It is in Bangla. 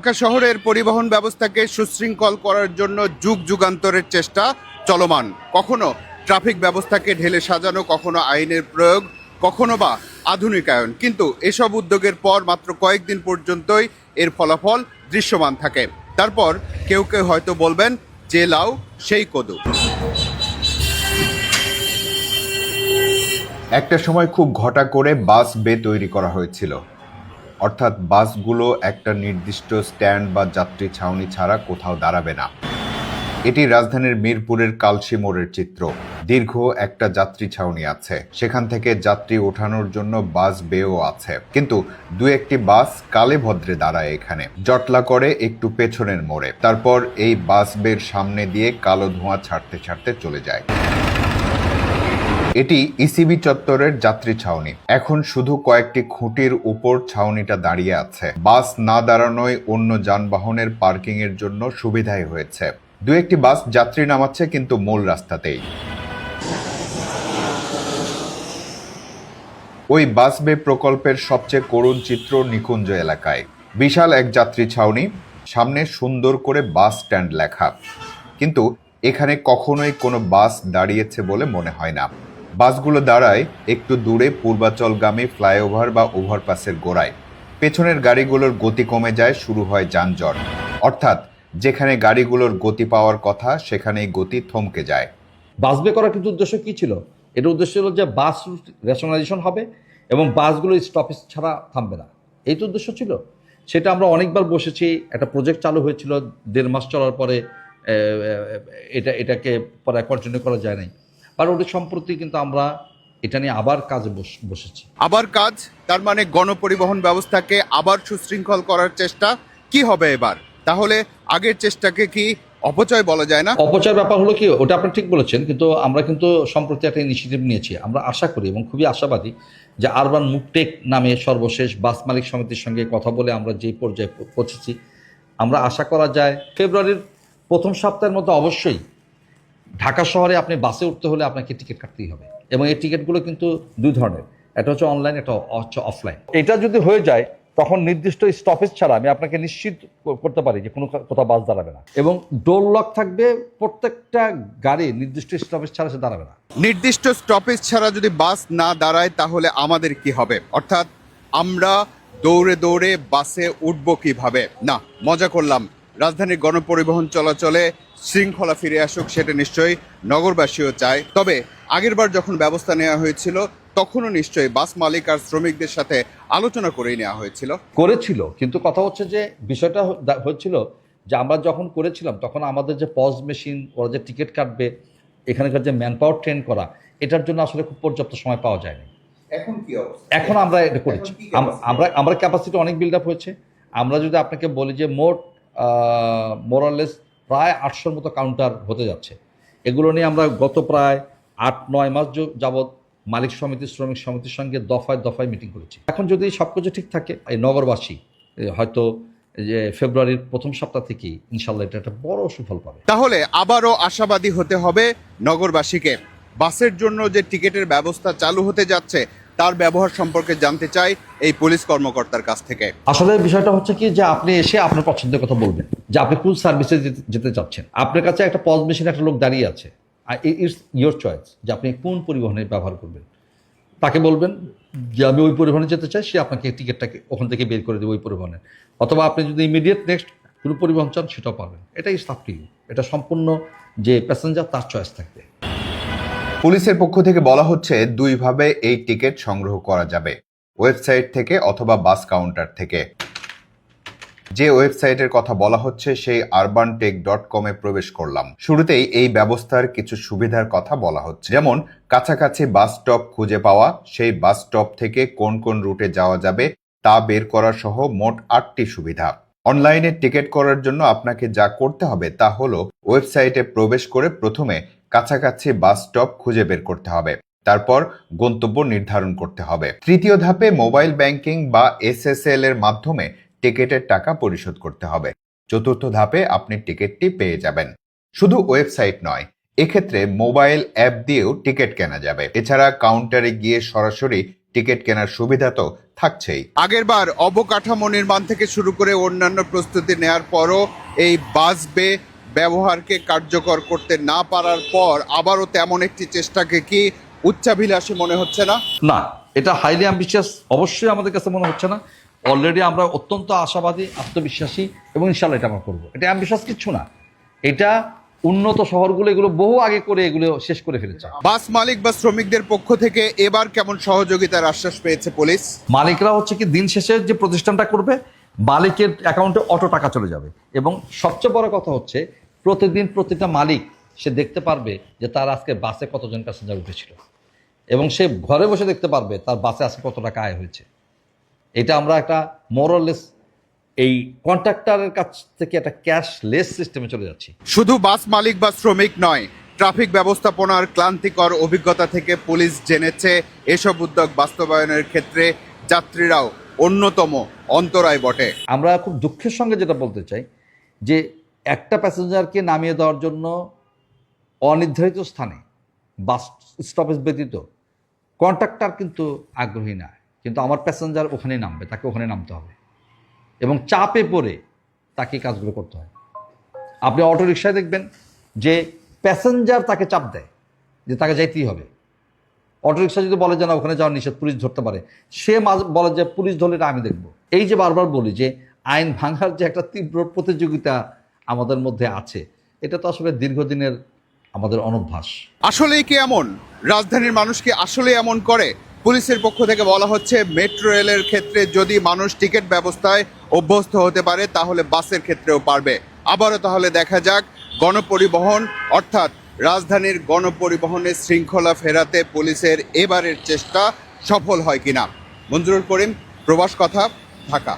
ঢাকা শহরের পরিবহন ব্যবস্থাকে সুশৃঙ্খল করার জন্য যুগ যুগান্তরের চেষ্টা চলমান। কখনো ট্রাফিক ব্যবস্থাকে ঢেলে সাজানো, কখনো আইনের প্রয়োগ, কখনো বা আধুনিকায়ন। কিন্তু এসব উদ্যোগের পর মাত্র কয়েকদিন পর্যন্তই এর ফলাফল দৃশ্যমান থাকে। তারপর কেউ কেউ হয়তো বলবেন, যে লাউ সেই কদু। একটা সময় খুব ঘটা করে বাস বে তৈরি করা হয়েছিল, অর্থাৎ বাসগুলো একটা নির্দিষ্ট স্ট্যান্ড বা যাত্রী ছাউনি ছাড়া কোথাও দাঁড়াবে না। এটি রাজধানীর মিরপুরের কালশী মোড়ের চিত্র। দীর্ঘ একটা যাত্রী ছাউনি আছে, সেখান থেকে যাত্রী ওঠানোর জন্য বাস বেও আছে। কিন্তু দু একটি বাস কালে ভদ্রে দাঁড়ায় এখানে, জটলা করে একটু পেছনের মোড়ে। তারপর এই বাস বের সামনে দিয়ে কালো ধোঁয়া ছাড়তে ছাড়তে চলে যায়। এটি ইসিবি চত্বরের যাত্রী ছাউনি। এখন শুধু কয়েকটি খুঁটির উপর ছাউনিটা দাঁড়িয়ে আছে। বাস না দাঁড়ানোয় অন্য যানবাহনের পার্কিং এর জন্য সুবিধাই হয়েছে। দু একটি বাস যাত্রী নামাচ্ছে, কিন্তু মূল রাস্তাতেই। ওই বাস বে প্রকল্পের সবচেয়ে করুণ চিত্র নিকুঞ্জ এলাকায়। বিশাল এক যাত্রী ছাউনি, সামনে সুন্দর করে বাস স্ট্যান্ড লেখা, কিন্তু এখানে কখনোই কোনো বাস দাঁড়িয়েছে বলে মনে হয় না। বাসগুলো দাঁড়ায় একটু দূরে পূর্বাচলগামী ফ্লাইওভার বা ওভারপাসের গোড়ায়। পেছনের গাড়িগুলোর গতি কমে যায়, শুরু হয় যানজট। অর্থাৎ যেখানে গাড়িগুলোর গতি পাওয়ার কথা, সেখানেই গতি থমকে যায়। বাস বে করার কিন্তু উদ্দেশ্য কী ছিল? এটার উদ্দেশ্য ছিল যে বাস রুট রেশনালাইজেশন হবে এবং বাসগুলো স্টপেজ ছাড়া থামবে না, এই তো উদ্দেশ্য ছিল। সেটা আমরা অনেকবার বসেছি, একটা প্রজেক্ট চালু হয়েছিল, 1.5 মাস চলার পরে এটাকে পরে কন্টিনিউ করা যায় নাই। আর ওটা সম্প্রতি কিন্তু আমরা এটা নিয়ে আবার কাজে বসেছি। আবার কাজ, তার মানে গণপরিবহন ব্যবস্থাকে আবার সুশৃঙ্খল করার চেষ্টা। কি হবে এবার? তাহলে আগের চেষ্টাকে কি অপচয় বলা যায় না? অপচয়ের ব্যাপার হলো কি, ওটা আপনি ঠিক বলেছেন, কিন্তু আমরা কিন্তু সম্প্রতি একটা ইনিশিয়েটিভ নিয়েছি। আমরা আশা করি এবং খুবই আশাবাদী যে আরবান মুভটেক নামে সর্বশেষ বাস মালিক সমিতির সঙ্গে কথা বলে আমরা যে পর্যায়ে পৌঁছেছি, আমরা আশা করা যায় ফেব্রুয়ারির প্রথম সপ্তাহের মধ্যে অবশ্যই ঢাকা শহরে আপনি বাসে উঠতে হলে আপনাকে টিকিট কাটতেই হবে। এবং এই টিকিটগুলো কিন্তু দুই ধরনের, একটা হচ্ছে অনলাইন, একটা হচ্ছে অফলাইন। এটা যদি হয়ে যায়, তখন নির্দিষ্ট স্টপেজ ছাড়া আমি আপনাকে নিশ্চিত করতে পারি যে কোথাও বাস দাঁড়াবে না, এবং ডোর লক থাকবে। প্রত্যেকটা গাড়ি নির্দিষ্ট স্টপেজ ছাড়া সে দাঁড়াবে না। নির্দিষ্ট স্টপেজ ছাড়া যদি বাস না দাঁড়ায়, তাহলে আমাদের কি হবে? অর্থাৎ আমরা দৌড়ে দৌড়ে বাসে উঠব কিভাবে? না, মজা করলাম। রাজধানীর গণপরিবহন চলাচলে শৃঙ্খলা ফিরে আসুক, সেটা নিশ্চয়ই নগরবাসীও চায়। তবে আগেরবার যখন ব্যবস্থা নেওয়া হয়েছিল, তখনও নিশ্চয়ই বাস মালিক আর শ্রমিকদের সাথে আলোচনা করেই নেওয়া করেছিল। কিন্তু কথা হচ্ছে যে বিষয়টা হচ্ছিল যে আমরা যখন করেছিলাম, তখন আমাদের যে পজ মেশিন, ওরা যে টিকিট কাটবে, এখানকার যে ম্যান পাওয়ার ট্রেন করা, এটার জন্য আসলে খুব পর্যাপ্ত সময় পাওয়া যায়নি। এখন আমরা এটা করেছি। আমরা ক্যাপাসিটি অনেক বিল্ড আপ হয়েছে। আমরা যদি আপনাকে বলি যে মোরালেস প্রায় 800-র মতো কাউন্টার হতে যাচ্ছে। এগুলো নিয়ে আমরা গত প্রায় 8-9 মাস যাবৎ মালিক সমিতি, শ্রমিক সমিতির সঙ্গে দফায় দফায় মিটিং করেছি। এখন যদি সব কিছু ঠিক থাকে, এই নগরবাসী হয়তো যে ফেব্রুয়ারির প্রথম সপ্তাহ থেকেই ইনশাল্লাহ এটা একটা বড় সুফল পাবে। তাহলে আবারও আশাবাদী হতে হবে নগরবাসীকে। বাসের জন্য যে টিকিটের ব্যবস্থা চালু হতে যাচ্ছে, তার ব্যবহার সম্পর্কে জানতে চাই এই পুলিশ কর্মকর্তার কাছ থেকে। আসলে বিষয়টা হচ্ছে কি, যে আপনি এসে আপনার পছন্দের কথা বলবেন, যে আপনি কোন সার্ভিসে যেতে চাচ্ছেন। আপনার কাছে একটা পজ মেশিন, একটা লোক দাঁড়িয়ে আছে, আর ইটস ইয়োর চয়েস যে আপনি কোন পরিবহনের ব্যবহার করবেন। তাকে বলবেন যে আমি ওই পরিবহনে যেতে চাই, সে আপনাকে টিকিটটাকে ওখান থেকে বের করে দেবে ওই পরিবহনের। অথবা আপনি যদি ইমিডিয়েট নেক্সট কোনো পরিবহন চান, সেটাও পারবেন। এটাই ইজ আপ টু ইউ। এটা সম্পূর্ণ যে প্যাসেঞ্জার, তার চয়েস থাকবে। পুলিশের পক্ষ থেকে বলা হচ্ছে, দুইভাবে এই টিকিট সংগ্রহ করা যাবে, ওয়েবসাইট থেকে অথবা বাস কাউন্টার থেকে। যে ওয়েবসাইটের কথা বলা হচ্ছে, সেই urbantek.com এ প্রবেশ করলাম। শুরুতেই এই ব্যবস্থার কিছু সুবিধার কথা বলা হচ্ছে, যেমন কাছাকাছি বাস স্টপ খুঁজে পাওয়া, সেই বাস স্টপ থেকে কোন কোন রুটে যাওয়া যাবে তা বের করা সহ মোট 8টি সুবিধা। অনলাইনে টিকিট করার জন্য আপনাকে যা করতে হবে তা হলো ওয়েবসাইটে প্রবেশ করে প্রথমে কাছাকাছি বাস স্টপ খুঁজে বের করতে হবে, তারপর গন্তব্য নির্ধারণ করতে হবে। তৃতীয় ধাপে মোবাইল ব্যাংকিং বা SSL এর মাধ্যমে টিকিটের টাকা পরিশোধ করতে হবে। চতুর্থ ধাপে আপনি টিকিটটি পেয়ে যাবেন। শুধু ওয়েবসাইট নয়, এক্ষেত্রে মোবাইল অ্যাপ দিয়েও টিকিট কেনা যাবে। এছাড়া কাউন্টারে গিয়ে সরাসরি টিকিট কেনার সুবিধা তো থাকছেই। আগেরবার অবকাঠামো নির্মাণ থেকে শুরু করে অন্যান্য প্রস্তুতি নেয়ার পরও এই বাস বে ব্যবহারকে কার্যকর করতে না পারার পর আবারও তেমন একটি চেষ্টাকে কি উচ্চাভিলাষী মনে হচ্ছে না? না, এটা হাইলি অ্যাম্বিশিয়াস অবশ্যই আমাদের কাছে মনে হচ্ছে না। অলরেডি আমরা অত্যন্ত আশাবাদী, আত্মবিশ্বাসী এবং ইনশাল্লাহ এটা আমরা করবো। এটা অ্যাম্বিশাস কিচ্ছু না, এটা উন্নত শহরগুলো এগুলো বহু আগে করে এগুলো শেষ করে ফেলেছে। বাস মালিক বা শ্রমিকদের পক্ষ থেকে এবার কেমন সহযোগিতার আশ্বাস পেয়েছে পুলিশ? মালিকরা হচ্ছে কি দিন শেষে যে প্রতিষ্ঠানটা করবে মালিকের অ্যাকাউন্টে অটো টাকা চলে যাবে, এবং সবচেয়ে বড় কথা হচ্ছে প্রতিদিন প্রতিটা মালিক সে দেখতে পারবে যে তার আজকে বাসে কতজন প্যাসেঞ্জার উঠেছিল, এবং সে ঘরে বসে দেখতে পারবে তার বাসে আজকে কত টাকা আয় হয়েছে। এটা আমরা একটা মোরলেস এই কন্ট্রাক্টরের কাছ থেকে একটা ক্যাশলেস সিস্টেমে চলে যাচ্ছি। শুধু বাস মালিক বা শ্রমিক নয়, ট্রাফিক ব্যবস্থাপনার ক্লান্তিকর অভিজ্ঞতা থেকে পুলিশ জেনেছে এসব উদ্যোগ বাস্তবায়নের ক্ষেত্রে যাত্রীরাও অন্যতম অন্তরায় বটে। আমরা খুব দুঃখের সঙ্গে যেটা বলতে চাই যে একটা প্যাসেঞ্জারকে নামিয়ে দেওয়ার জন্য অনির্ধারিত স্থানে বাস স্টপেজ ব্যতীত কন্ট্রাক্টর কিন্তু আগ্রহী না, কিন্তু আমার প্যাসেঞ্জার ওখানেই নামবে, তাকে ওখানে নামতে হবে এবং চাপে পড়ে তাকে কাজগুলো করতে হয়। আপনি অটো রিকশায় দেখবেন যে প্যাসেঞ্জার তাকে চাপ দেয় যে তাকে যাইতেই হবে। অটো রিকশা যদি বলে যে না ওখানে যাওয়ার নিষেধ, পুলিশ ধরতে পারে, সে বলে যে পুলিশ ধরলে এটা আমি দেখব। এই যে বারবার বলি যে আইন ভাঙার যে একটা তীব্র প্রতিযোগিতা আমাদের মধ্যে আছে, এটা তো আসলে দীর্ঘদিনের আমাদের অনভ্যাস। আসলেই কি এমন? রাজধানীর মানুষ কি আসলে এমন করে? পুলিশের পক্ষ থেকে বলা হচ্ছে মেট্রো রেলের ক্ষেত্রে যদি মানুষ টিকিট ব্যবস্থায় অভ্যস্ত হতে পারে তাহলে বাসের ক্ষেত্রেও পারবে। আবারও তাহলে দেখা যাক গণপরিবহন অর্থাৎ রাজধানীর গণপরিবহনের শৃঙ্খলা ফেরাতে পুলিশের এবারের চেষ্টা সফল হয় কিনা। মঞ্জুরুল করিম, প্রবাস কথা, ঢাকা।